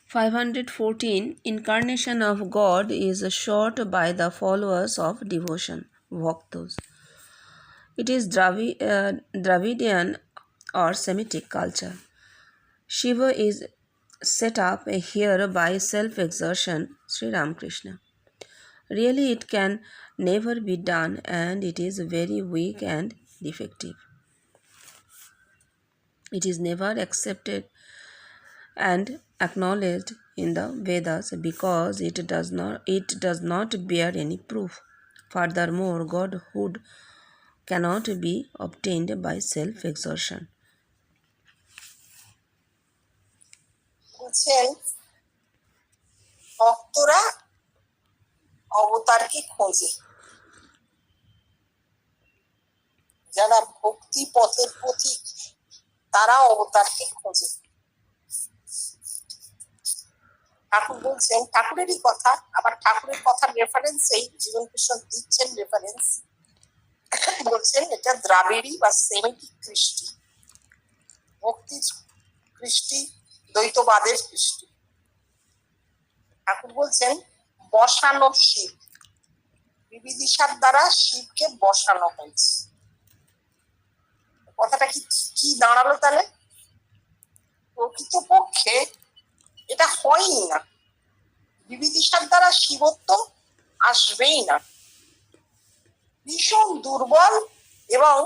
514 Incarnation of God is sought by the followers of devotion, Bhaktas. It is Dravidian or Semitic culture. Shiva is set up here by self exertion, Sri Ramakrishna. Really, it can never be done and it is very weak and defective. It is never accepted and acknowledged in the Vedas because it does not bear any proof. Furthermore, godhood cannot be obtained by self exertion. বলছেন ভক্তরা অবতারকে খোঁজে, যারা ভক্তি পথের পথিক তারা অবতারকে খোঁজে। ঠাকুর বলছেন, ঠাকুরেরই কথা, আবার ঠাকুরের কথার রেফারেন্সেই জীবন কৃষ্ণ দিচ্ছেন রেফারেন্স, বলছেন এটা দ্রাবিড়ী বা সেমিটিক কৃষ্টি, ভক্তির কৃষ্টি, দ্বৈতবাদের কৃষ্টি। ঠাকুর বলছেন বসানো শিব, বিবিদিশার দ্বারা শিবকে বসানো হয়েছে। কথাটা কি দাঁড়ালো তাহলে? প্রকৃতপক্ষে এটা হয়ই না, বিবিদিশার দ্বারা শিবত্ব আসবেই না। ভীষণ দুর্বল এবং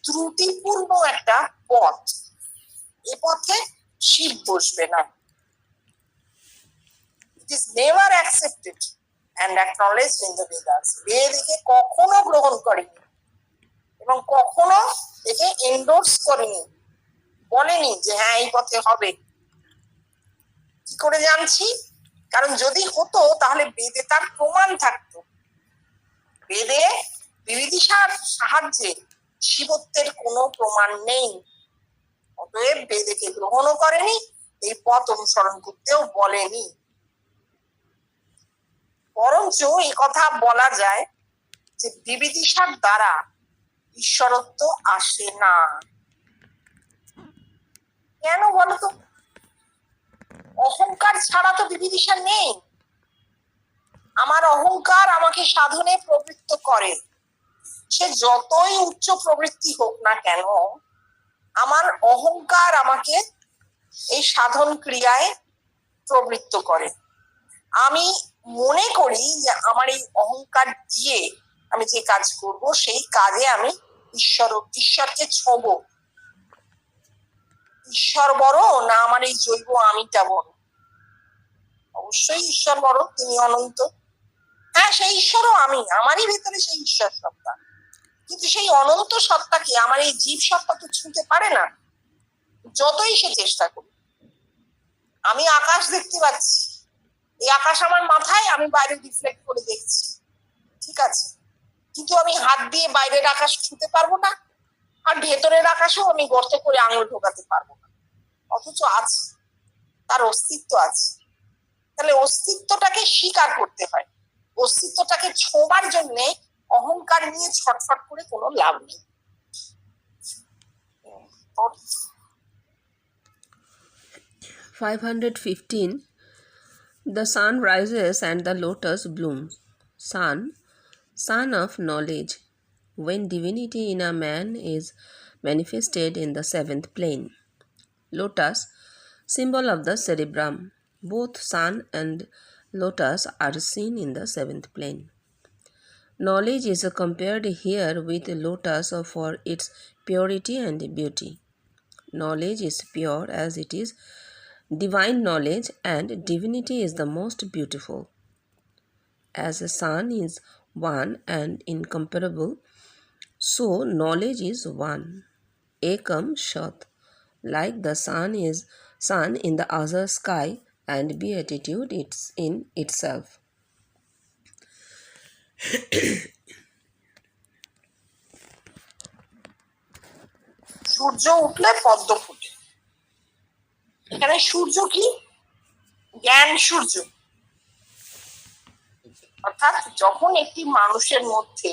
ত্রুটিপূর্ণ একটা পথ, এ পথে শিব বসবে না। It is never accepted and acknowledged in the Vedas. বেদ একে কখনো গ্রহণ করেনি এবং কখনো একে এন্ডোর্স করেনি, বলেনি যে হ্যাঁ এই পথে হবে। কি করে জানছি? কারণ যদি হতো তাহলে বেদে তার প্রমাণ থাকতো। বেদে বিবিদিশার সাহায্যে শিবত্বের কোনো প্রমাণ নেই, অতএব বেদেকে গ্রহণও করেনি, এই পথ অনুসরণ করতেও বলেনি। বরঞ্চ এই কথা বলা যায় যে বিবিদিশার দ্বারা ঈশ্বরত্ব আসে না। কেন বলতো? অহংকার ছাড়া তো বিবিদিশা নেই। আমার অহংকার আমাকে সাধনে প্রবৃত্ত করে, সে যতই উচ্চ প্রবৃত্তি হোক না কেন, আমার অহংকার আমাকে এই সাধন ক্রিয়ায় প্রবৃত্ত করে। আমি মনে করি যে আমার এই অহংকার দিয়ে আমি যে কাজ করব সেই কাজে আমি ঈশ্বরকে ছোঁব। ঈশ্বর বড় না আমার এই জৈব আমিটা বড়? অবশ্যই ঈশ্বর বড়, তিনি অনন্ত। হ্যাঁ, সেই ঈশ্বরও আমি, আমারই ভেতরে সেই ঈশ্বর সত্তা, কিন্তু সেই অনন্ত সত্তাকে আমার এই জীব সত্তা তো ছুঁতে পারে না, যতই সে চেষ্টা করি। আমি আকাশ দেখতে পাচ্ছি, এই আকাশ আমার মাথায়, আমি বাইরে রিফ্লেক্ট করে দেখছি, ঠিক আছে, কিন্তু আমি হাত দিয়ে বাইরের আকাশ ছুঁতে পারবো না, আর ভেতরের আকাশেও আমি গর্ত করে আঙুল ঢোকাতে পারবো না, অথচ আছে, তার অস্তিত্ব আছে। তাহলে অস্তিত্বটাকে স্বীকার করতে হয়। অস্তিত্বটাকে ছোঁবার জন্য অহংকার নিয়ে ছটফট করে কোনো লাভ নেই। 515 The sun rises and the lotus blooms. Sun of knowledge. When divinity in a man is manifested in the seventh plane. Lotus, symbol of the cerebrum. Both sun and lotus are seen in the seventh plane. Knowledge is compared here with lotus for its purity and beauty. Knowledge is pure as it is divine knowledge, and divinity is the most beautiful. As the sun is one and incomparable, so knowledge is one, ekam shat, like the sun in the other sky, and beatitude it's in itself. সূর্য উঠলে পদ্ম ফুটে। এখানে সূর্য কি? জ্ঞান সূর্য। অর্থাৎ যখন একটি মানুষের মধ্যে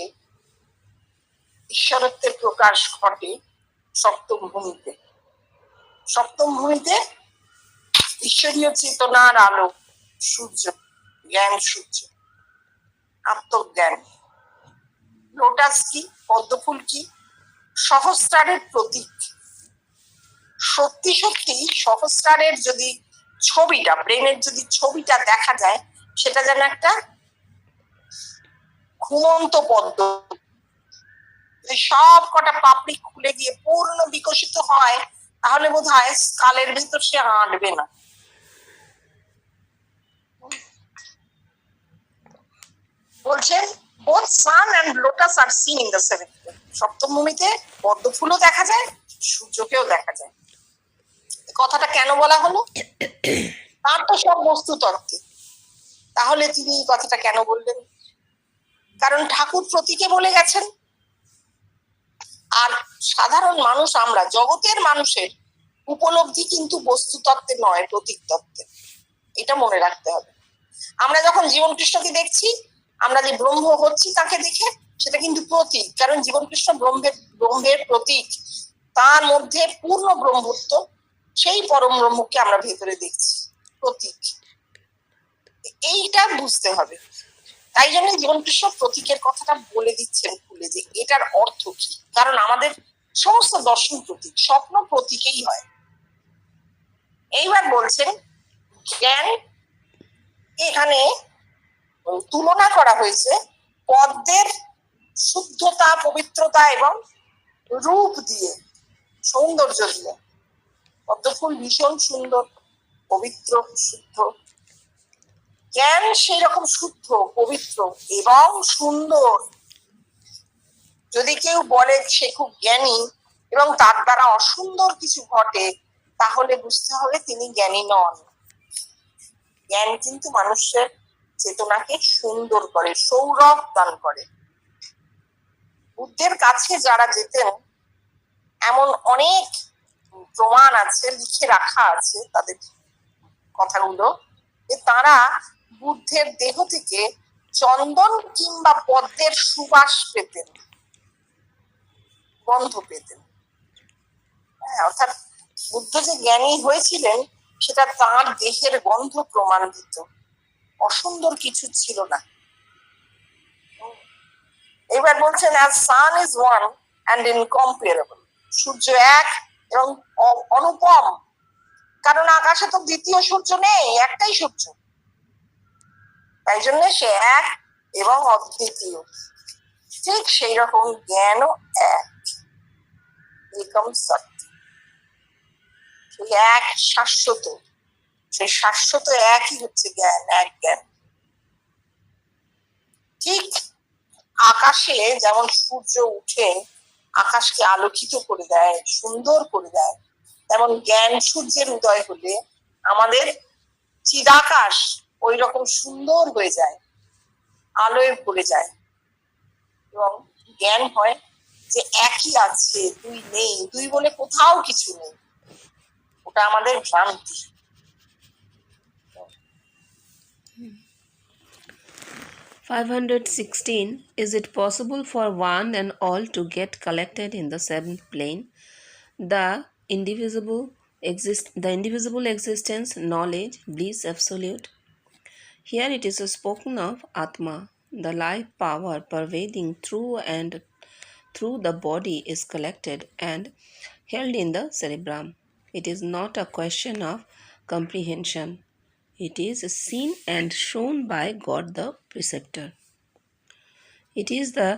ঈশ্বরত্বের প্রকাশ ঘটে সপ্তম ভূমিতে, সপ্তম ভূমিতে ঈশ্বরীয় চেতনার আলো, সূর্য, জ্ঞান সূর্য, আত্মজ্ঞান। লোটাস কি, পদ্মফুল কি? সহস্রারের প্রতীক। সত্যি সত্যি সহস্রারের যদি ছবিটা, ব্রেনের যদি ছবিটা দেখা যায়, সেটা যেন একটা ঘুমন্ত পদ্ম, সব কটা পাপড়ি খুলে গিয়ে পূর্ণ বিকশিত হয়, তাহলে বোধ হয় স্কালের ভিতর সে আঁটবে না। বলছেন both sun and lotus are seen in the seventh day. সপ্তম ভূমিতে পদ্ম ফুলও দেখা যায়, সূর্যকেও দেখা যায়। কথাটা কেন বলা হলো? তার তো সব বস্তু তত্ত্বে, তাহলে তিনি এই কথাটা কেন বললেন? কারণ ঠাকুর প্রতীকে বলে গেছেন। আর সাধারণ মানুষ, আমরা জগতের মানুষের উপলব্ধি কিন্তু বস্তু তত্ত্বে নয়, প্রতীক তত্ত্বে। এটা মনে রাখতে হবে। আমরা যখন জীবন কৃষ্ণকে দেখছি, আমরা যে ব্রহ্ম হচ্ছি তাকে দেখে, সেটা কিন্তু প্রতীক। কারণ জীবন কৃষ্ণ ব্রহ্মের প্রতীক, তার মধ্যে পূর্ণ ব্রহ্মত্ব, সেই পরম ব্রহ্মকে আমরা ভেতরে দেখছি, প্রতীক। এইটা বুঝতে হবে। তাই জন্য জীবন কৃষ্ণ প্রতীকের কথাটা বলে দিচ্ছেন খুলে, যে এটার অর্থ কি। কারণ আমাদের সমস্ত দর্শন প্রতীক, স্বপ্ন প্রতীকেই হয়। এইবার বলছেন জ্ঞান, এখানে তুলনা করা হয়েছে পদ্মের শুদ্ধতা, পবিত্রতা এবং রূপ দিয়ে, সৌন্দর্য দিয়ে। পদ্ম ফুল ভীষণ সুন্দর, পবিত্র, শুদ্ধ। জ্ঞান সেই রকম শুদ্ধ, পবিত্র এবং সুন্দর। যদি কেউ বলে সে খুব জ্ঞানী এবং তার দ্বারা অসুন্দর কিছু ঘটে, তাহলে বুঝতে হবে তিনি জ্ঞানী নন। জ্ঞান কিন্তু মানুষের চেতনাকে সুন্দর করে, সৌরভ দান করে। বুদ্ধের কাছে যারা যেতেন, এমন অনেক প্রমাণ আছে, লিখে রাখা আছে তাদের কথাগুলো, যে তারা বুদ্ধের দেহ থেকে চন্দন কিংবা পদ্মের সুবাস পেতেন, গন্ধ পেতেন। অর্থাৎ বুদ্ধ যে জ্ঞানী হয়েছিলেন, সেটা তার দেহের গন্ধ প্রমাণ দিত, অসুন্দর কিছু ছিল না। এবার বলছেন as sun is one and incomparable, সূর্য এক এবং অনুপম। কারণ আকাশে তো দ্বিতীয় সূর্য নেই, একটাই সূর্য, তাই জন্য সে এক এবং অদ্বিতীয়। ঠিক সেই রকম জ্ঞানও এক, একম সত্য, সেই এক শাশ্বত, সেই শাশ্বত একই হচ্ছে জ্ঞান, এক জ্ঞান। ঠিক আকাশে যেমন সূর্য উঠে আকাশকে আলোকিত করে দেয়, সুন্দর করে দেয়, তেমন জ্ঞান সূর্যের উদয় হলে আমাদের চিদাকাশ ওই রকম সুন্দর হয়ে যায়, আলোয় ভরে যায়। এবং জ্ঞান হয় যে একই আছে, দুই নেই, দুই বলে কোথাও কিছু নেই, ওটা আমাদের ভ্রান্তি। 516. Is it possible for one and all to get collected in the seventh plane? The indivisible existence, knowledge, bliss absolute. Here it is spoken of Atma, the life power pervading through the body is collected and held in the cerebrum. It is not a question of comprehension. It is seen and shown by God the preceptor. It is the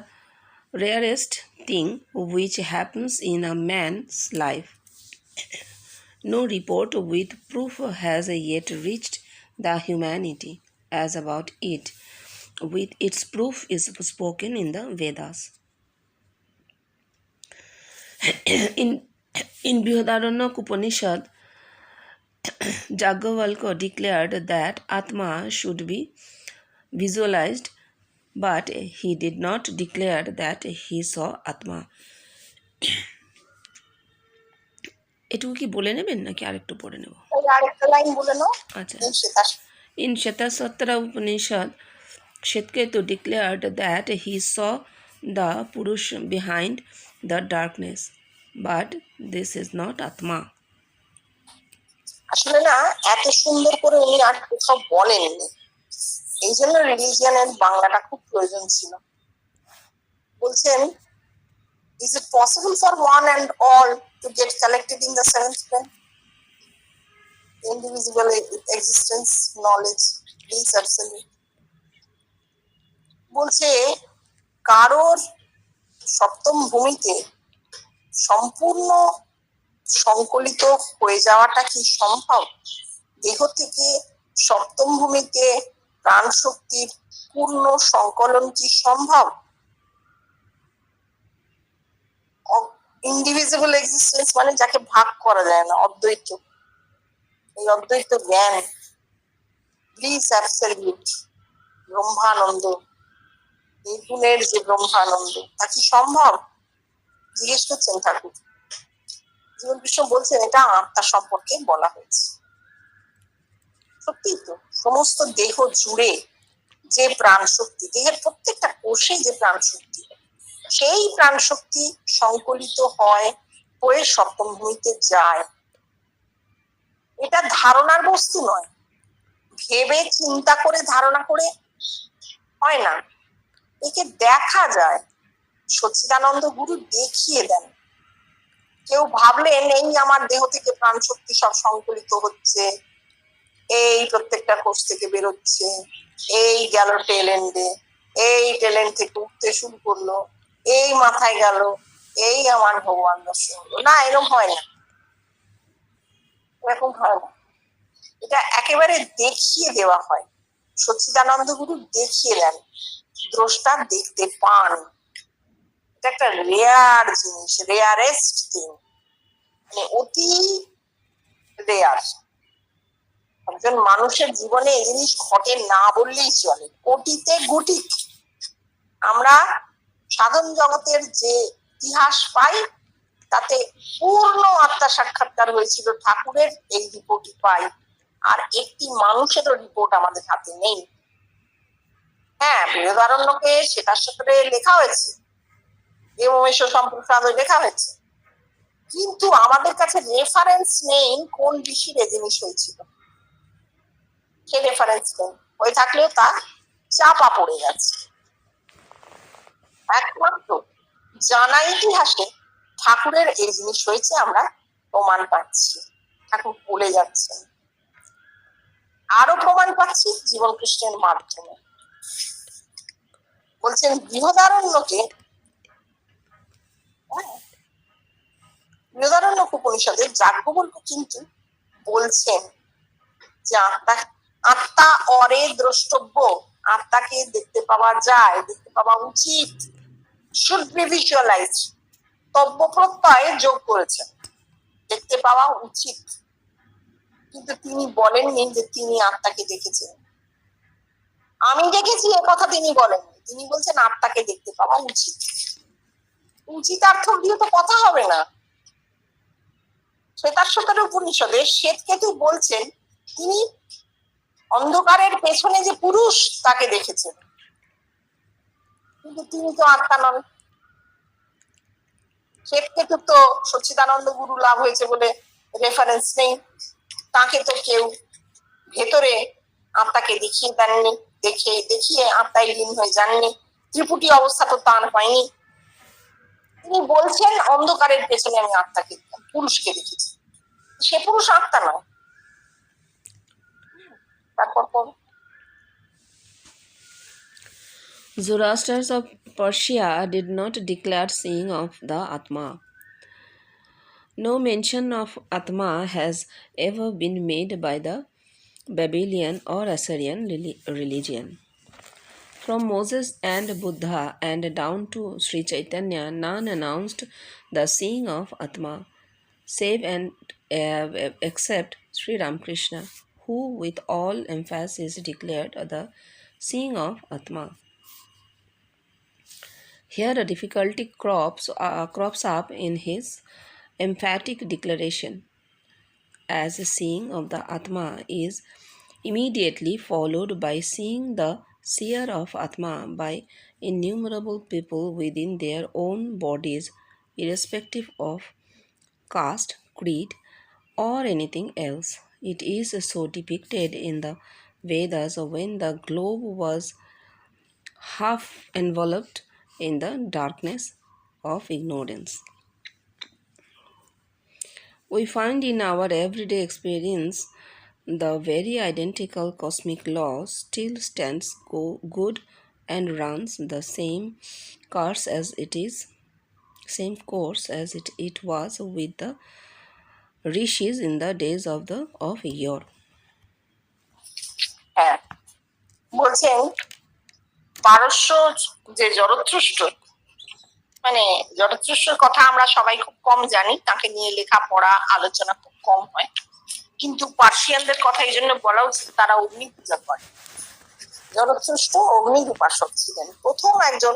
rarest thing which happens in a man's life. No report with proof has yet reached the humanity as about it, with its proof is spoken in the Vedas. In Brihadaranyaka Upanishad, Jagyavalkya declared that Atma should be visualized, but he did not declare that he saw Atma. এটুকু কি বলে নেবেন নাকি আরেকটু পড়ে নেব? আরেকটা line বলে নাও। আচ্ছা। In Shvetashvatara Upanishad, Shetketu declared that he saw the Purush behind the darkness, but this is not Atma. আসলে না, এত সুন্দর করে উনি আর কোথাও বলেননি, এই জন্য রিলিজিয়ানের বাংলাটা খুব প্রয়োজন ছিল। বলছেন, is it possible for one and all to get collected in the seventh plane? Indivisible existence, knowledge, bliss absolute. বলছে, কারোর সপ্তম ভূমিতে সম্পূর্ণ সংকলিত হয়ে যাওয়াটা কি সম্ভব? দেহ থেকে সপ্তম ভূমিতে প্রাণ শক্তির পূর্ণ সংকলন কি সম্ভব? ইন্ডিভিজিবল এক্সিস্টেন্স মানে যাকে ভাগ করা যায় না, অদ্বৈত। এই অদ্বৈত জ্ঞান, ব্লিস অ্যাবসলিউট, ব্রহ্মানন্দ, নির্গুণের যে ব্রহ্মানন্দ, তা কি সম্ভব? জিজ্ঞেস করছেন ঠাকুর। জীবন কৃষ্ণ বলছেন, এটা আত্মা সম্পর্কে বলা হয়েছে। সত্যি তো, সমস্ত দেহ জুড়ে যে প্রাণ শক্তি, দেহের প্রত্যেকটা কোষে যে প্রাণ শক্তি, সেই প্রাণ শক্তি সংকলিত হয়, হয়ে সপ্তম ভূমিতে যায়। এটা ধারণার বস্তু নয়, ভেবে চিন্তা করে ধারণা করে হয় না, একে দেখা যায়। সচ্চিদানন্দ গুরু দেখিয়ে দেন। কেউ ভাবলেন এই আমার দেহ থেকে প্রাণ শক্তি সব সংকলিত হচ্ছে, এই প্রত্যেকটা কোষ থেকে বেরোচ্ছে, এই গেল টেল এন্ডে, এই টেল এন্ড থেকে উঠতে শুরু করলো, এই মাথায় গেল, এই আমার ভগবান দর্শন হলো। না, এরকম হয় না, এরকম হয় না। এটা একেবারে দেখিয়ে দেওয়া হয়। সচ্চিদানন্দ গুরু দেখিয়ে দেন, দ্রষ্টা দেখতে পান। এটা একটা রেয়ার জিনিস, রেয়ারেস্ট থিং, মানে অতি রেয়ার। একজন মানুষের জীবনে এই জিনিস ঘটে না বললেই চলে, কোটিতে গুটি। আমরা সাধন জগতের যে ইতিহাস পাই, তাতে পূর্ণ আত্মা সাক্ষাৎকার হয়েছিল ঠাকুরের, এই রিপোর্টই পাই। আর একটি মানুষেরও রিপোর্ট আমাদের হাতে নেই। হ্যাঁ, বৃহদারণ্যকে সেটার সাথে লেখা হয়েছে, দেবমেশ্বর সম্প্রসাদ লেখা হয়েছে, কিন্তু আমাদের কাছে রেফারেন্স নেই কোন ঋষির এ জিনিস হয়েছিল। সে রেফারেন্স নেই, হয়ে থাকলেও তা চাপা পড়ে গেছে। একমাত্র জানা ইতিহাসে ঠাকুরের এই জিনিস হয়েছে আমরা প্রমাণ পাচ্ছি, ঠাকুর বলে যাচ্ছেন। আরো প্রমাণ পাচ্ছি জীবন কৃষ্ণের মাধ্যমে। বলছেন বৃহদারণ্যকে, বৃহদারণ্যক উপনিষদের যাজ্ঞবল্ক্য কিন্তু বলছেন যে আত্মা অরে দ্রষ্টব্য, আত্মাকে দেখতে পাওয়া যায়, দেখতে পাওয়া উচিত, শুড বি ভিজুয়ালাইজ। তব্য প্রত্যয় যোগ করেছেন, দেখতে পাওয়া উচিত। কিন্তু তিনি বলেননি যে তিনি আত্মাকে দেখেছেন। আমি দেখেছি এ কথা তিনি বলেননি, তিনি বলছেন আত্মাকে দেখতে পাওয়া উচিত। উচিতার্থ দিয়ে তো কথা হবে না। শ্বেতাশ্বতর উপনিষদে শ্বেতকেতু বলছেন তিনি অন্ধকারের পেছনে যে পুরুষ তাকে দেখেছেন, কিন্তু তিনি তো আত্মা নন। শ্বেতকেতু তো সচ্চিদানন্দ গুরু লাভ হয়েছে বলে রেফারেন্স নেই, তাকে তো কেউ ভেতরে আত্মাকে দেখিয়ে দেননি, দেখিয়ে আত্মায় লীন হয়ে যাননি, ত্রিপুটি অবস্থা তো তার হয়নি। তিনি বলছেন অন্ধকারের পেছনে আমি আত্মাকে, পুরুষকে দেখেছি, সে পুরুষ আত্মা নয়। তারপর Zoroasters of Persia did not declare seeing of the Atma. No mention of Atma has ever been made by the Babylonian or Assyrian religion. From Moses and Buddha and down to Sri Chaitanya, none announced the seeing of Atma, save and except Sri Ramakrishna, who with all emphasis declared the seeing of Atma. Here a difficulty crops up in his emphatic declaration, as the seeing of the Atma is immediately followed by seeing the seer of Atma by innumerable people within their own bodies, irrespective of caste, creed, or anything else. It is so depicted in the Vedas when the globe was half enveloped in the darkness of ignorance. We find in our everyday experience the very identical cosmic law still stands good and runs the same course as it was with the rishis in the days of yore. হ্যাঁ, বলছেন পারস্য যে জরথুষ্ট্র, মানে জরথুষ্ট্রের কথা আমরা সবাই খুব কম জানি, তাকে নিয়ে লেখাপড়া আলোচনা খুব কম হয়, কিন্তু পার্সিয়ানদের কথা এই জন্য বলা উচিত, তারা অগ্নি পূজা করে। জরথুষ্ট্র অগ্নির উপাসক ছিলেন, প্রথম একজন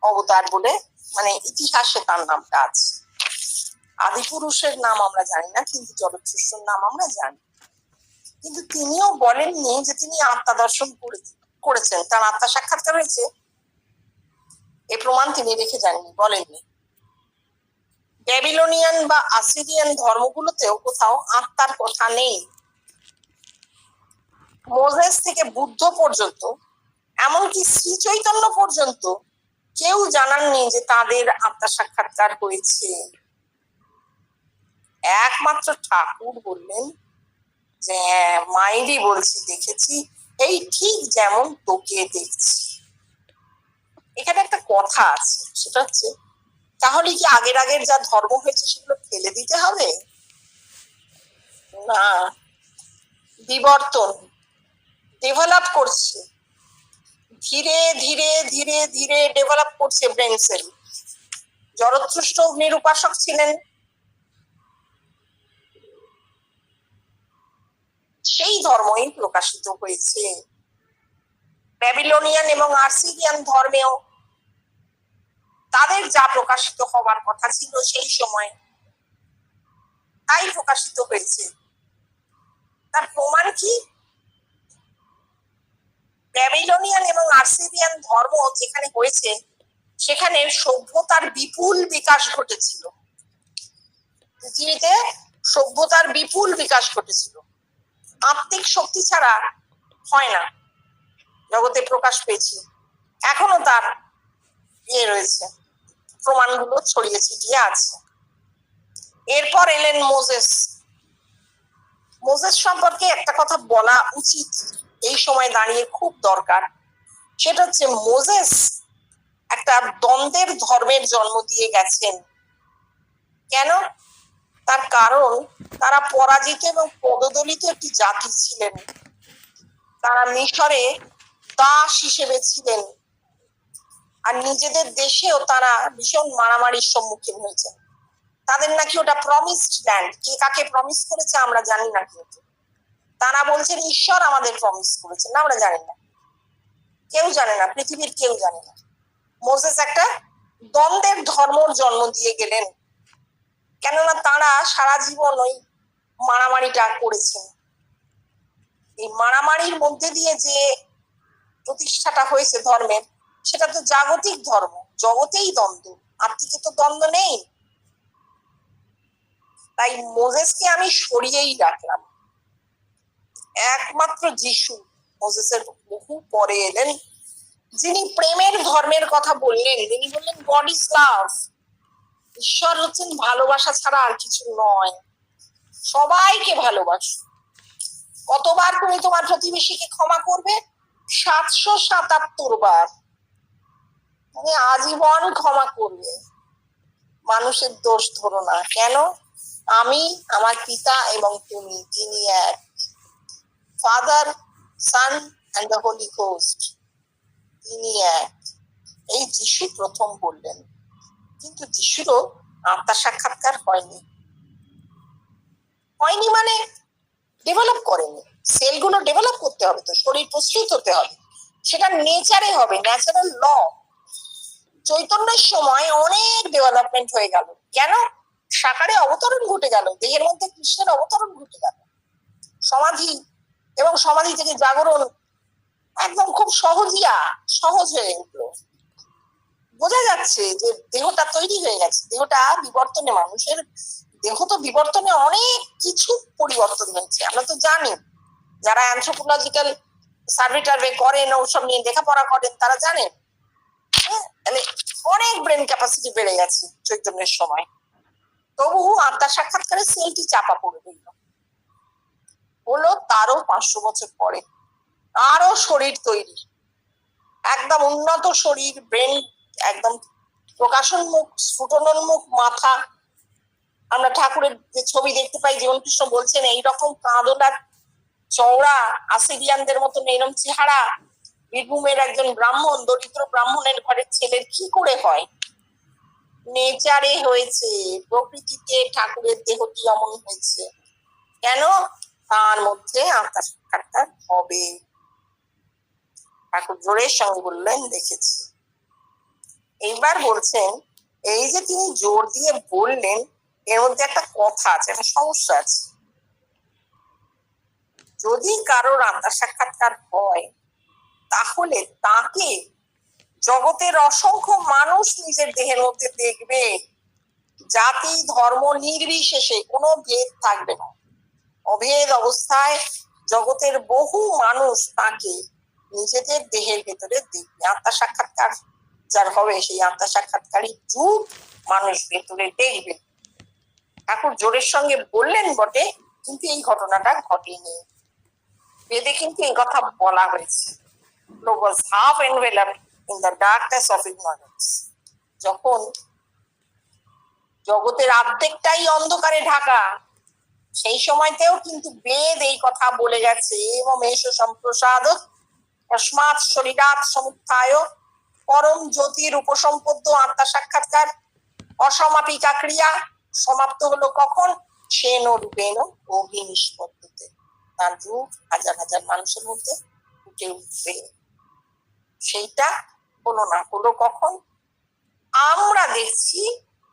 অবতার বলে মানে ইতিহাসে তার নামটা আছে। আদিপুরুষের নাম আমরা জানি না, কিন্তু জরথুষ্ট্রের নাম আমরা জানি। কিন্তু তিনিও বলেননি যে তিনি আত্মা দর্শন করেছেন, তার আত্মা সাক্ষাৎকার হয়েছে এ প্রমাণ তিনি রেখে যাননি, বলেননি। ব্যাবিলনিয়ান বা আসিরিয়ান ধর্মগুলোতেও কোথাও আত্মার কথা নেই। মোজেস থেকে বুদ্ধ পর্যন্ত, এমনকি শ্রী চৈতন্য পর্যন্ত কেউ জানাননি যে তাদের আত্মা সাক্ষাৎকার হয়েছে। একমাত্র ঠাকুর বললেন যে মাইরি বলছি, দেখেছি, এই ঠিক যেমন তোকে দেখছি। এখানে একটা কথা আছে, সেটা হচ্ছে তাহলে কি আগের যা ধর্ম হয়েছে সেগুলো ফেলে দিতে হবে? না, বিবর্তন, ডেভেলপ করছে, ধীরে ধীরে ধীরে ধীরে ডেভেলপ করছে ব্রেন সেল। জরথুষ্ট্র অগ্নির উপাসক ছিলেন, সেই ধর্মই প্রকাশিত হয়েছে। ব্যাবিলনিয়ান এবং আর্সিরিয়ান ধর্মেও তাদের যা প্রকাশিত হওয়ার কথা ছিল সেই সময় তাই প্রকাশিত হয়েছে। তার প্রমাণ কি? ব্যাবিলনিয়ান এবং আর্সিরিয়ান ধর্ম যেখানে হয়েছে সেখানে সভ্যতার বিপুল বিকাশ ঘটেছিল। পৃথিবীতে সভ্যতার বিপুল বিকাশ ঘটেছিল, আত্মিক শক্তি ছাড়া হয় না, জগতে প্রকাশ পেয়েছে। এখনো তার রয়েছে, প্রমাণগুলো ছড়িয়ে ছিটিয়ে আছে। এরপর এলেন মোজেস। মোজেস সম্পর্কে একটা কথা বলা উচিত, এই সময় দাঁড়িয়ে খুব দরকার। সেটা হচ্ছে মোজেস একটা দ্বন্দ্বের ধর্মের জন্ম দিয়ে গেছেন। কেন? তার কারণ তারা পরাজিত এবং পদদলিত একটি জাতি ছিলেন। তারা মিশরে দাস হিসেবে ছিলেন, আর নিজেদের দেশেও তারা ভীষণ মারামারির সম্মুখীন হয়েছেন। তাদের নাকি ওটা প্রমিসড ল্যান্ড, কে কাকে প্রমিস করেছে আমরা জানি না, কিন্তু তারা বলছেন ঈশ্বর আমাদের প্রমিস করেছেন, না আমরা জানি না, কেউ জানে না, পৃথিবীর কেউ জানে না। মোজেস একটা দ্বন্দ্বের ধর্মর জন্ম দিয়ে গেলেন, কেননা তারা সারা জীবন ওই মারামারিটা করেছেন। এই মারামারির মধ্যে দিয়ে যে প্রতিষ্ঠাটা হয়েছে ধর্মের, সেটা তো জাগতিক ধর্ম, জগতেই দ্বন্দ্ব, আত্মিকে তো দ্বন্দ্ব নেই। তাই মোজেসকে আমি সরিয়েই রাখলাম। একমাত্র যিশু মোজেসের বহু পরে এলেন, যিনি প্রেমের ধর্মের কথা বললেন। তিনি বললেন গড ইজ লাভ, ঈশ্বর হচ্ছেন ভালোবাসা ছাড়া আর কিছু নয়, সবাইকে ভালোবাসো। কতবার তুমি তোমার প্রতিবেশীকে ক্ষমা করবে? 777 বার, মানে আজীবন ক্ষমা করবে। মানুষের দোষ ধরো না। কেন? আমি, আমার পিতা এবং তুমি, তিনি এক। Father, son and the holy ghost, তিনি এক। এই যিশু প্রথম বললেন, কিন্তু যিশুরও আত্মা সাক্ষাৎকার হয়নি। হয়নি মানে ডেভেলপ করেনি। সেলগুলো ডেভেলপ করতে হবে, তো শরীর প্রস্তুত হতে হবে, সেটা নেচারে হবে, ন্যাচারাল ল। চৈতন্যের সময় অনেক ডেভেলপমেন্ট হয়ে গেল। কেন? সাকারে অবতরণ ঘটে গেল, দেহের মধ্যে কৃষ্ণের অবতরণ ঘটে গেল। সমাধি এবং সমাধি থেকে জাগরণ একদম খুব সহজ হয়ে উঠলো। বোঝা যাচ্ছে যে দেহটা তৈরি হয়ে গেছে, দেহটা বিবর্তনে, মানুষের দেহ তো বিবর্তনে অনেক কিছু পরিবর্তন হয়েছে, আমরা তো জানি। যারা অ্যানথ্রোপোলজিক্যাল সার্ভে টার্ভে করেন, ওসব নিয়ে লেখাপড়া করেন, তারা জানেন মানে অনেক ব্রেন ক্যাপাসিটি বেড়ে গেছে চৈতন্যের সময়। তবু আত্মার সাক্ষাৎকারে সেলটি চাপা পড়ে রইল। হলো তারও 500 বছর পরে আরো শরীর তৈরি, একদম উন্নত শরীর, ব্রেন একদম প্রকাশোন্মুখ, স্ফুটনোন্মুখ মাথা। আমরা ঠাকুরের যে ছবি দেখতে পাই, জীবন কৃষ্ণ বলছেন এইরকম কাঁদোলা চওড়া আসিরিয়ানদের মতন এরম চেহারা বীরভূমের একজন ব্রাহ্মণ, দরিদ্র ব্রাহ্মণের ঘরের ছেলের কি করে হয়? নেচারে হয়েছে, প্রকৃতিতে ঠাকুরের দেহটি এমন হয়েছে। কেন? তার মধ্যে আত্মার সাক্ষাৎকার হবে। ঠাকুর জোরের সঙ্গে বললেন, দেখেছি। এইবার বলছেন, এই যে তিনি জোর দিয়ে বললেন, এর মধ্যে একটা কথা আছে, একটা সমস্যা আছে। যদি কারোর আত্মার সাক্ষাৎকার হয়, তাহলে তাকে জগতের অসংখ্য মানুষ নিজের দেহের মধ্যে দেখবে। জাতি ধর্ম নির্বিশেষে কোনো ভেদ থাকবে না। অভেদ অবস্থায় জগতের বহু মানুষ তাকে নিজেদের দেহের ভেতরে দেখবে। আত্মার সাক্ষাৎকার যার হবে, সেই আত্মার সাক্ষাৎকারী রূপ মানুষ ভেতরে দেখবে। ঠাকুর জোরের সঙ্গে বললেন বটে, কিন্তু এই ঘটনাটা ঘটেনি। বেদে কিন্তু এই কথা বলা হয়েছে। Love was half enveloped in the darkness of ignorance. যখন জগতের অর্ধেকটাই অন্ধকারে ঢাকা, সেই সময়তেও কিন্তু বেদ এই কথা বলে গেছে। এবং এস সম্প্রসাদ তস্মাৎ শরীরাৎ সমুত্থায় পরম জ্যোতির উপসম্পদ্য আত্মা সাক্ষাৎকার অসমাপিকা ক্রিয়া সমাপ্ত হলো কখন? সেন রূপেণ অভিনিষ্পত্তিতে। তার রূপ হাজার হাজার মানুষের মধ্যে ফুটে উঠবে। সেইটা হলো না, হলো কখন? আমরা দেখছি,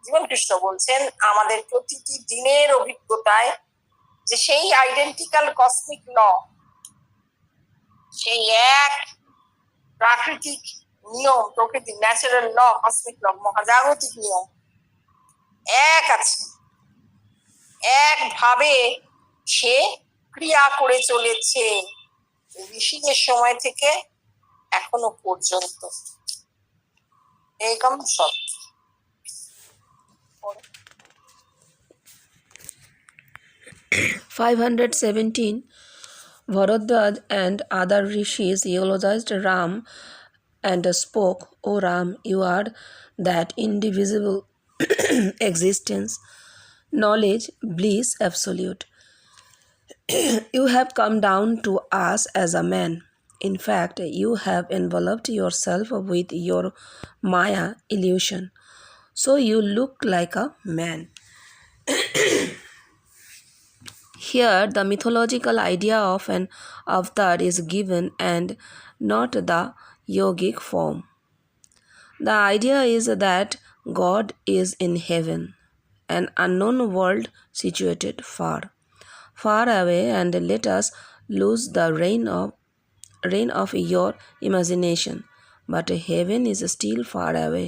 জীবন কৃষ্ণ বলছেন আমাদের প্রতিটি দিনের অভিজ্ঞতায়, যে সেই আইডেন্টিক্যাল কসমিক ল, সেই এক প্রাকৃতিক নিয়ম, প্রকৃতির ন্যাচারাল ল, কসমিক ল, মহাজাগতিক নিয়ম এক আছে, একভাবে সে ক্রিয়া করে চলেছে ঋষিদের সময় থেকে এখনো পর্যন্ত। একম সত্য। 517. Bharadwaj and other rishis eulogized Ram and spoke, O Ram, you are that indivisible existence, knowledge, bliss absolute. You have come down to us as a man. In fact, you have enveloped yourself with your Maya illusion, so you look like a man. Here, the mythological idea of an avatar is given and not the yogic form. The idea is that God is in heaven, an unknown world situated far, far away, and let us lose the reign of your imagination. But heaven is still far away,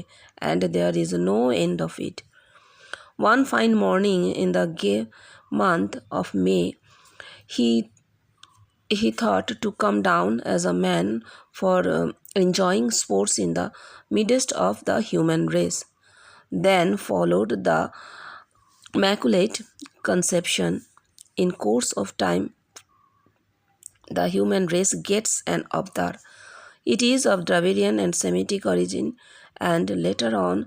and there is no end of it. One fine morning in the gay month of May, he thought to come down as a man for enjoying sports in the midst of the human race. Then followed the Immaculate Conception. In course of time, the human race gets an avatar. It is of Dravidian and Semitic origin, and later on,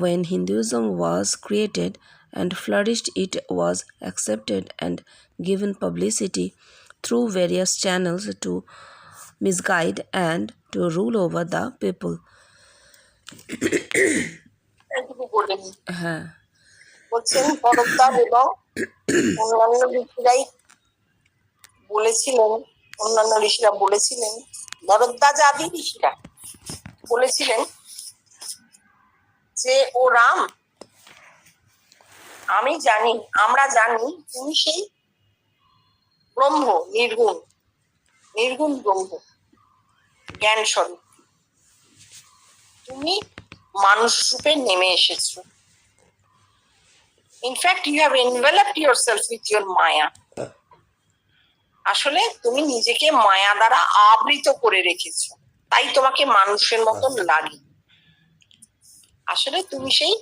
when Hinduism was created and flourished, it was accepted and given publicity through various channels to misguide and to rule over the people. হ্যাঁ, বলছেন ভরদ্বাজ এবং অন্যান্য ঋষিরাই বলেছিলেন, ভরদ্বাজ আদি ঋষিরা বলেছিলেন যে, ও রাম, আমি জানি, আমরা জানি তুমি সেই ব্রহ্ম, নির্গুণ ব্রহ্ম, জ্ঞান স্বরূপ। তুমি মানুষ রূপে নেমে এসেছো। In fact you have enveloped yourself with your maya. আসলে তুমি নিজেকে মায়া দ্বারা আবৃত করে রেখেছো, তাই তোমাকে মানুষের মতন লাগে। আসলে তুমি সেই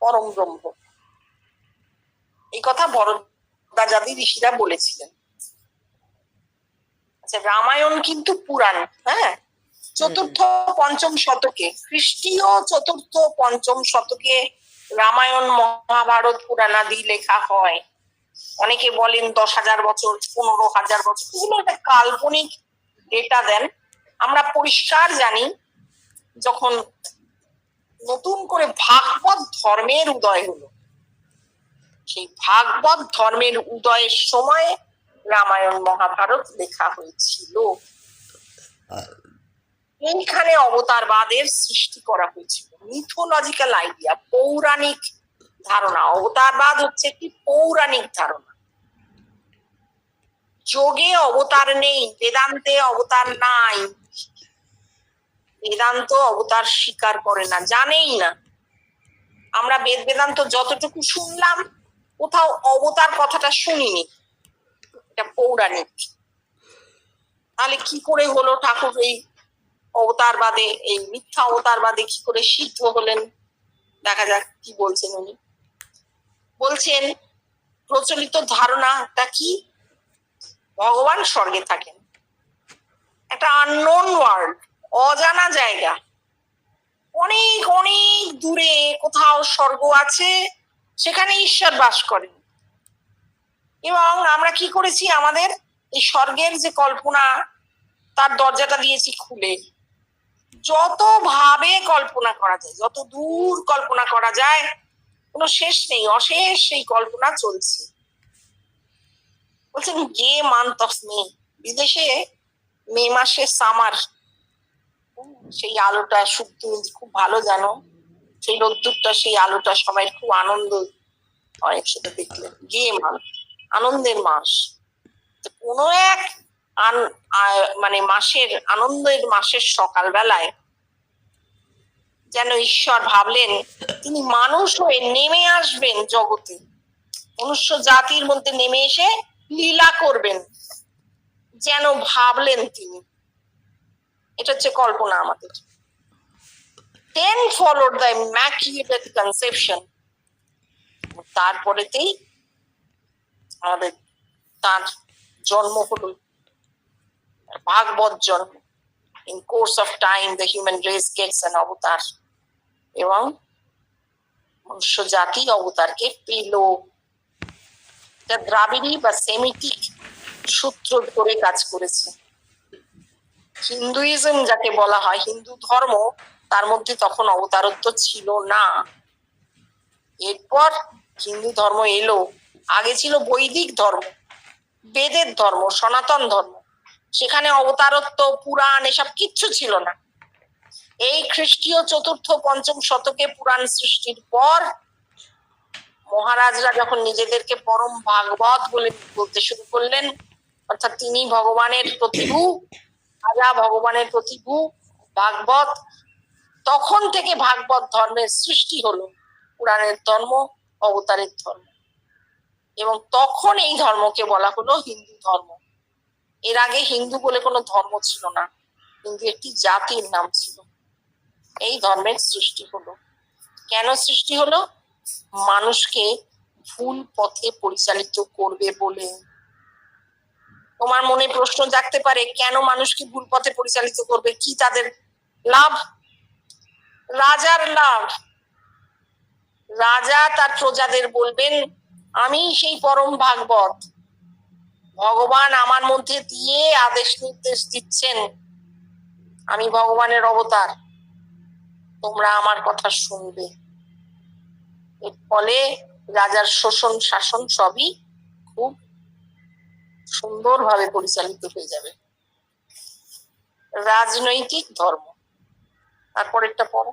পরম ব্রহ্ম। এই কথা বরদাজাদি ঋষিরা বলেছিলেন। আচ্ছা, রামায়ণ কিন্তু পুরাণ, হ্যাঁ, চতুর্থ পঞ্চম শতকে, খ্রিস্টীয় চতুর্থ পঞ্চম শতকে রামায়ণ মহাভারত পুরাণাদি লেখা হয়। অনেকে বলেন 10,000 বছর, 15,000 বছর, এগুলো একটা কাল্পনিক ডেটা দেন। আমরা পরিষ্কার জানি যখন নতুন করে ভাগবত ধর্মের উদয় হলো, সেই ভাগবত ধর্মের উদয়ের সময় রামায়ণ মহাভারত লেখা হয়েছিল। এইখানে অবতারবাদের সৃষ্টি করা হয়েছিল, মিথোলজিক্যাল আইডিয়া, পৌরাণিক ধারণা। অবতারবাদ হচ্ছে একটি পৌরাণিক ধারণা। যোগে অবতার নেই, বেদান্তে অবতার নাই। বেদান্ত অবতার স্বীকার করে না, জানেই না। আমরা বেদান্ত যতটুকু শুনলাম, কোথাও অবতার কথাটা শুনিনি, এটা পৌরাণিক। তাহলে কি করে হলো ঠাকুর এই অবতারবাদে, এই মিথ্যা অবতারবাদে কি করে সিদ্ধ হলেন? দেখা যাক কি বলছেন উনি। বলছেন প্রচলিত ধারণাটা কি, ভগবান স্বর্গে থাকেন, একটা আননোন ওয়ার্ল্ড, অজানা জায়গা, অনেক অনেক দূরে কোথাও স্বর্গ আছে, সেখানে ঈশ্বর বাস করেন। এবং আমরা কি করেছি, আমাদের এই স্বর্গের যে কল্পনা, তার দরজাটা দিয়েছি খুলে। যত ভাবে কল্পনা করা যায়, যত দূর কল্পনা করা যায়, কোনো শেষ নেই, অশেষ সেই কল্পনা চলছে। বলছেন গে মান্থ অফ মে, বিদেশে মে মাসে সামার, সেই আলোটা তুমি খুব ভালো জানো, সেই রোদ্দুরটা, সেই আলোটা সবাই খুব আনন্দ হয় সেটা দেখলে। গে মান্থ, আনন্দের মাস। কোনো এক মানে মাসের, আনন্দের মাসের সকালবেলায় যেন ঈশ্বর ভাবলেন তিনি মানুষ হয়ে নেমে আসবেন জগতে, মনুষ্য জাতির মধ্যে নেমে এসে লীলা করবেন, যেন ভাবলেন তিনি। এটা হচ্ছে কল্পনা আমাদের। Then followed the immaculate conception. তারপরেতেই আমাদের তার জন্ম হলো, ভাগবত জন্ম। In course of time the human race gets an avatar, এবং মনুষ্য জাতি অবতারকে পেল। দ্রাবিড়ী বা সেমিটিক সূত্র ধরে কাজ করেছে। হিন্দুইজম যাকে বলা হয়, হিন্দু ধর্ম, তার মধ্যে তখন অবতারত্ব ছিল না। এরপর হিন্দু ধর্ম এলো। আগে ছিল বৈদিক ধর্ম, বেদের ধর্ম, সনাতন ধর্ম, সেখানে অবতারত্ব, পুরাণ এসব কিচ্ছু ছিল না। এই খ্রিস্টীয় চতুর্থ পঞ্চম শতকে পুরাণ সৃষ্টির পর মহারাজরা যখন নিজেদেরকে পরম ভাগবত বলে বলতে শুরু করলেন, অর্থাৎ তিনি ভগবানের প্রতিভু, রাজা ভগবানের প্রতিভু ভাগবত, তখন থেকে ভাগবত ধর্মের সৃষ্টি হলো, পুরাণের ধর্ম, অবতারের ধর্ম। এবং তখন এই ধর্মকে বলা হলো হিন্দু ধর্ম। এর আগে হিন্দু বলে কোনো ধর্ম ছিল না, হিন্দু একটি জাতির নাম ছিল। এই ধর্মের সৃষ্টি হলো। কেন সৃষ্টি হলো? মানুষকে ভুল পথে পরিচালিত করবে বলে। তোমার মনে প্রশ্ন জাগতে পারে, কেন মানুষকে ভুল পথে পরিচালিত করবে? কি তাদের লাভ? রাজার লাভ। রাজা তার প্রজাদের বলবেন, আমি সেই পরম ভাগবত, ভগবান আমার মধ্যে দিয়ে আদেশ নির্দেশ দিচ্ছেন, আমি ভগবানের অবতার, তোমরা আমার কথা শুনবে। এর ফলে রাজার শোষণ শাসন সবই খুব সুন্দরভাবে পরিচালিত হয়ে যাবে। রাজনৈতিক ধর্ম। তারপরেরটা পড়ো।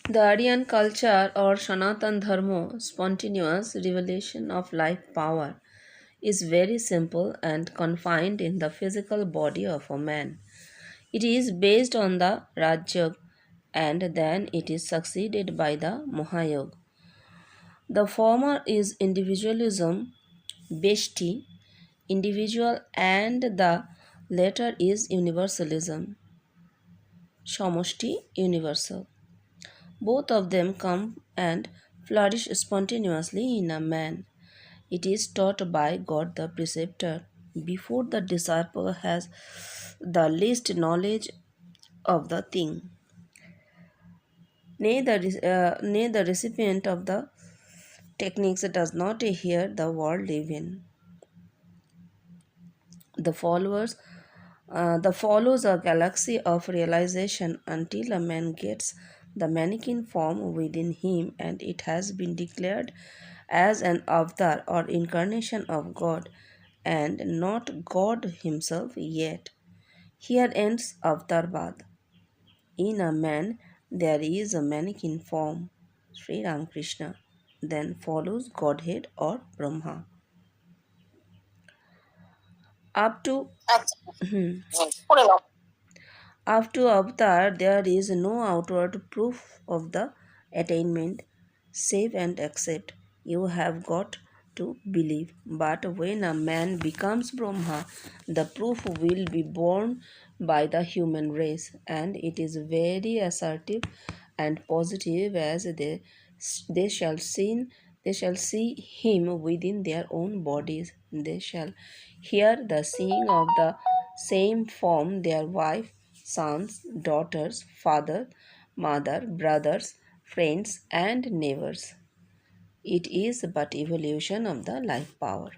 The Aryan culture or Sanatan Dharma, spontaneous revelation of life power, is very simple and confined in the physical body of a man. It is based on the Rajya and then it is succeeded by the Mahayog. The former is individualism, Beshti, individual, and the latter is universalism, Shamoshti, universal. Both of them come and flourish spontaneously in a man. It is taught by God the preceptor before the disciple has the least knowledge of the thing. Nay, the recipient of the techniques does not hear the world even. The followers the follows a galaxy of realization until a man gets the mannequin form within him and it has been declared as an avatar or incarnation of God and not God himself yet. Here ends Avatarvad. In a man there is a mannequin form, Sri Ramakrishna. Then follows Godhead or Brahma. Up to আচ্ছা, করে নাও। Up to Avatar, there is no outward proof of the attainment, save and accept. You have got to believe. But when a man becomes Brahma, the proof will be borne by the human race, and it is very assertive and positive as they shall see him within their own bodies. They shall hear the singing of the same form their wife, sons, daughters, father, mother, brothers, friends, and neighbors. It is but evolution of the life power.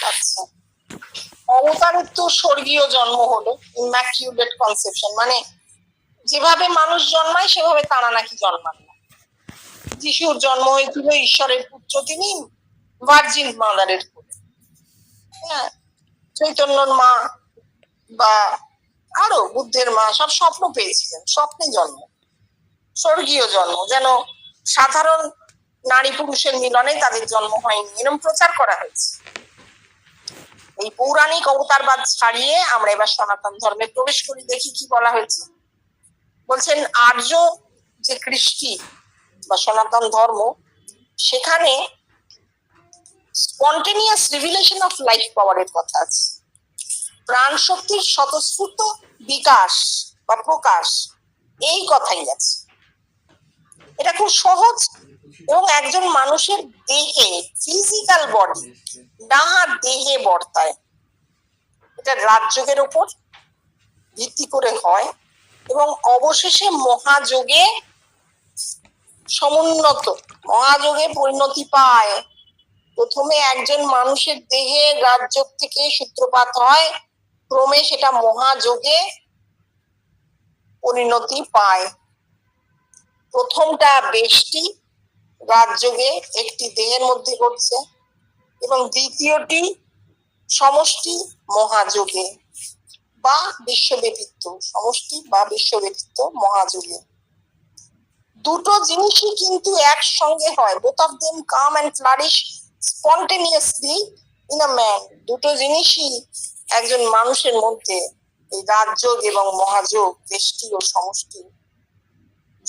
আচ্ছা, অবতারের তো স্বর্গীয় জন্ম হলো, ইম্যাকিউলেট conception, মানে যেভাবে মানুষ জন্মায় সেভাবে তারা নাকি জন্মান না। যিশুর জন্ম হয়েছিল ঈশ্বরের পুত্র, তিনি ভার্জিন মাদারের কোলে। হ্যাঁ, চৈতন্যর মা বা আরো বুদ্ধের মা সব স্বপ্ন পেয়েছিলেন, স্বপ্নে জন্ম, স্বর্গীয় জন্ম, যেন সাধারণ নারী পুরুষের মিলনে তাদের জন্ম হয়নি, এরকম প্রচার করা হয়েছে। এই পৌরাণিক অবতারবাদ ছাড়িয়ে আমরা এবার সনাতন ধর্মে প্রবেশ করি, দেখি কি বলা হয়েছে। বলছেন আর্য যে কৃষ্টি বা সনাতন ধর্ম, সেখানে স্পন্টেনিয়াস রিভিলেশন অফ লাইফ পাওয়ারের কথা আছে, প্রাণ শক্তির স্বতঃস্ফূর্ত বিকাশ বা প্রকাশ, এই কথাই আছে। এটা খুব সহজ এবং একজন মানুষের দেহে, ফিজিক্যাল বডি, ডাহা দেহে বর্তায়। এটা রাজযোগের উপর ভিত্তি করে হয় এবং অবশেষে মহাযোগে সমুন্নত, মহাযোগে পরিণতি পায়। প্রথমে একজন মানুষের দেহে রাজযোগ থেকে সূত্রপাত হয়, ক্রমে সেটা মহাযোগে পরিণতি পায়। প্রথমটা বেষ্টি রাজযোগে একটি দেহের মধ্যে ঘটছে এবং দ্বিতীয়টি সমষ্টি মহাযোগে বা বিশ্বব্যাপিত্ব, সমষ্টি বা বিশ্বব্যাপিত্ব মহাযোগে। দুটো জিনিসই কিন্তু একসঙ্গে হয়, both of them come and flourish spontaneously in a man. দুটো জিনিসই একজন মানুষের মধ্যে, এই রাজযোগ এবং মহাযোগ, বেষ্টি ও সমষ্টি,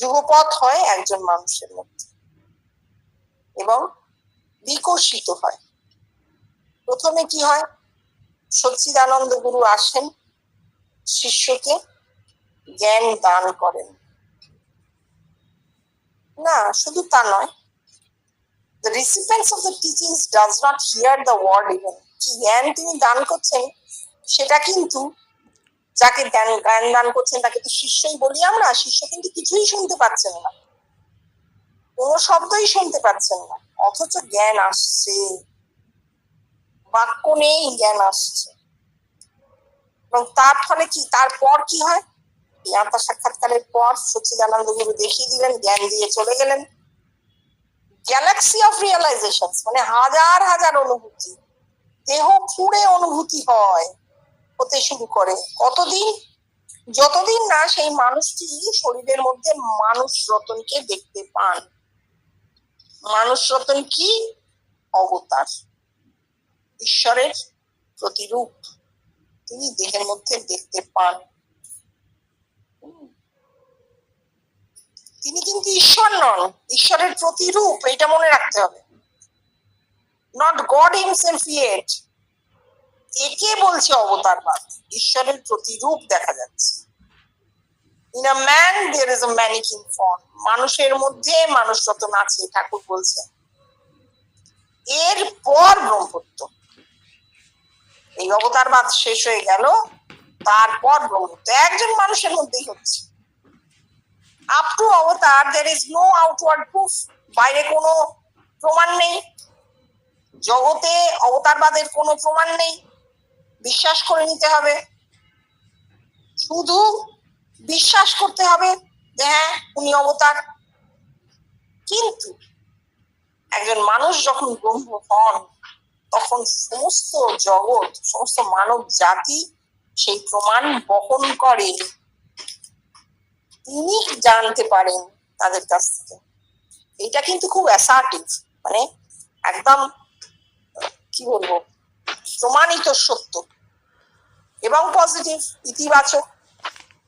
যুগপৎ হয় একজন মানুষের মধ্যে এবং বিকশিত হয়। প্রথমে কি হয়, সচ্চিদানন্দ গুরু আসেন, শিষ্যকে জ্ঞান দান করেন। না, শুধু তা নয়, the recipients of the teachings does not hear the word even. কি জ্ঞান তিনি দান করছেন সেটা কিন্তু, যাকে জ্ঞান দান করছেন তাকে তো শিষ্যই বলি আমরা, শিষ্য কিন্তু কিছুই শুনতে পাচ্ছেন না, কোনো শব্দই শুনতে পাচ্ছেন না, অথচ জ্ঞান আসছে, বাক্য নেই, জ্ঞান আসছে। এবং তার ফলে কি, তারপর কি হয়, এই আত্মা সাক্ষাৎকারের পর সচ্চিদানন্দ গুরু দেখিয়ে দিলেন, জ্ঞান দিয়ে চলে গেলেন। গ্যালাক্সি অফ রিয়েলাইজেশন, মানে হাজার হাজার অনুভূতি, দেহ ফুঁড়ে অনুভূতি হয়, হতে শুরু করে। কতদিন, যতদিন না সেই মানুষটি শরীরের মধ্যে মানুষ রতনকে দেখতে পান। মানুষ রতন কি? অবতার, ঈশ্বরের প্রতিরূপ। তিনি দেহের মধ্যে দেখতে পান। তিনি কিন্তু ঈশ্বর নন, ঈশ্বরের প্রতিরূপ, এটা মনে রাখতে হবে। Not God himself yet. একে বলছে অবতারবাদ, ঈশ্বরের প্রতিরূপ দেখা যাচ্ছে। In a man there is a ম্যানিকিং ফর্ম, মানুষের মধ্যে মানুষ রতন আছে, ঠাকুর বলছেন। এরপর ব্রহ্মত্ব, এই অবতারবাদ শেষ হয়ে গেল, তারপর ব্রহ্মত্ব একজন মানুষের মধ্যেই হচ্ছে। আপ টু অবতার there is no outward proof, বাইরে কোনো প্রমাণ নেই, জগতে অবতারবাদের কোনো প্রমাণ নেই, বিশ্বাস করে নিতে হবে, শুধু বিশ্বাস করতে হবে যে হ্যাঁ উনি অবতার। কিন্তু একজন মানুষ যখন ব্রহ্ম হন, তখন সমস্ত জগৎ, সমস্ত মানব জাতি সেই প্রমাণ বহন করে, তিনি জানতে পারেন তাদের কাছ থেকে। এটা কিন্তু খুব অ্যাসার্টিভ, মানে একদম কি বলবো, প্রমাণিত সত্য এবং পজিটিভ, ইতিবাচক।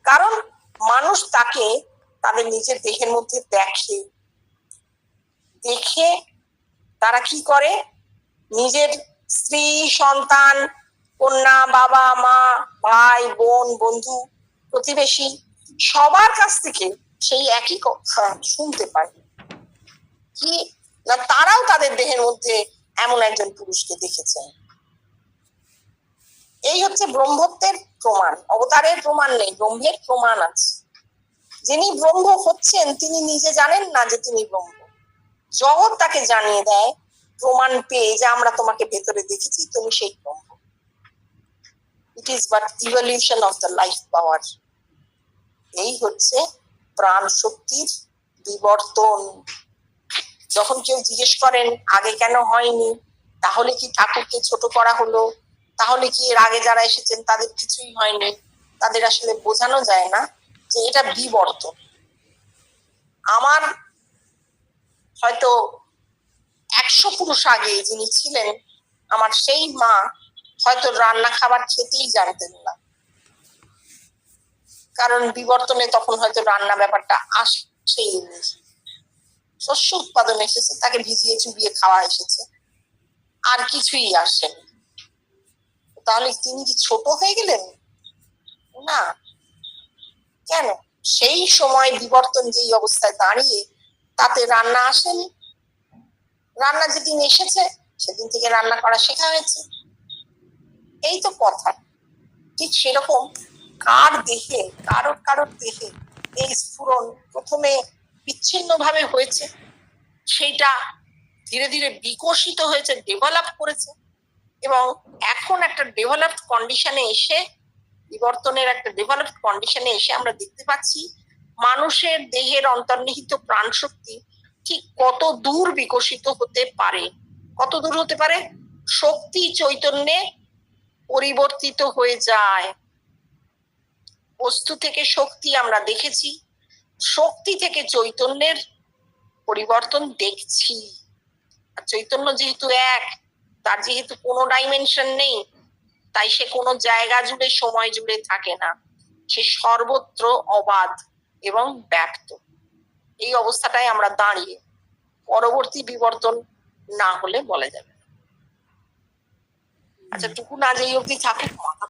কারণ মানুষ তাকে তাদের নিজের দেহের মধ্যে দেখে, দেখে তারা কি করে, নিজের স্ত্রী, সন্তান, কন্যা, বাবা, মা, ভাই, বোন, বন্ধু, প্রতিবেশী, সবার কাছ থেকে সেই একই কথা শুনতে পায় কি না, তারাও তাদের দেহের মধ্যে এমন একজন পুরুষকে দেখেছেন। এই হচ্ছে ব্রহ্মত্বের প্রমাণ। অবতারের প্রমাণ নেই, ব্রহ্মের প্রমাণ আছে। যিনি ব্রহ্ম হচ্ছেন তিনি নিজে জানেন না যে তিনি ব্রহ্ম, জগৎ তাকে জানিয়ে দেয় প্রমাণ পেয়ে যে আমরা তোমাকে ভেতরে দেখেছি, তুমি সেই Brahman. It is but evolution of the life power. এই হচ্ছে প্রাণ শক্তির বিবর্তন। যখন কেউ জিজ্ঞেস করেন আগে কেন হয়নি, তাহলে কি ঠাকুরকে ছোট করা হলো, তাহলে কি এর আগে যারা এসেছেন তাদের কিছুই হয়নি, তাদের আসলে বোঝানো যায় না যে এটা বিবর্তন। আমার হয়তো 100 পুরুষ আগে যিনি ছিলেন, আমার সেই মা হয়তো রান্না খাবার খেতেই জানতেন না, কারণ বিবর্তনে তখন হয়তো রান্না ব্যাপারটা আসেই নি। শস্য উৎপাদন এসেছে, তাকে ভিজিয়ে চুবিয়ে খাওয়া এসেছে, আর কিছুই আসেনি। তাহলে তিনি কি ছোট হয়ে গেলেন? না। কেন? সেই সময় বিবর্তন যেই অবস্থায় দাঁড়িয়ে, তাতে রান্না আসেনি। রান্না যেদিন এসেছে সেদিন থেকে রান্না করা শেখা হয়েছে। এই তো কথা। ঠিক সেরকম কার দেহে, কারোর দেহে এই স্ফুরণ প্রথমে বিচ্ছিন্ন ভাবে হয়েছে, সেইটা ধীরে ধীরে বিকশিত হয়েছে, ডেভেলপ করেছে, এবং এখন একটা ডেভেলপড কন্ডিশনে এসে, বিবর্তনের একটা ডেভেলপড কন্ডিশনে এসে আমরা দেখতে পাচ্ছি মানুষের দেহের অন্তর্নিহিত প্রাণ শক্তি ঠিক কত দূর বিকশিত হতে পারে। কত দূর হতে পারে? শক্তি চৈতন্যে পরিবর্তিত হয়ে যায়। বস্তু থেকে শক্তি আমরা দেখেছি, শক্তি থেকে চৈতন্যের পরিবর্তন দেখছি। আর চৈতন্য যেহেতু এক, তার যেহেতু কোনো ডাইমেনশন নেই, তাই সে কোনো জায়গা জুড়ে, সময় জুড়ে থাকে না, সে সর্বত্র অবাধ এবং ব্যক্ত। এই অবস্থাটাই আমরা দাঁড়িয়ে, পরবর্তী বিবর্তন না হলে বলা যাবে। আচ্ছা, টুকু না যেই অবধি থাকুক, মাথা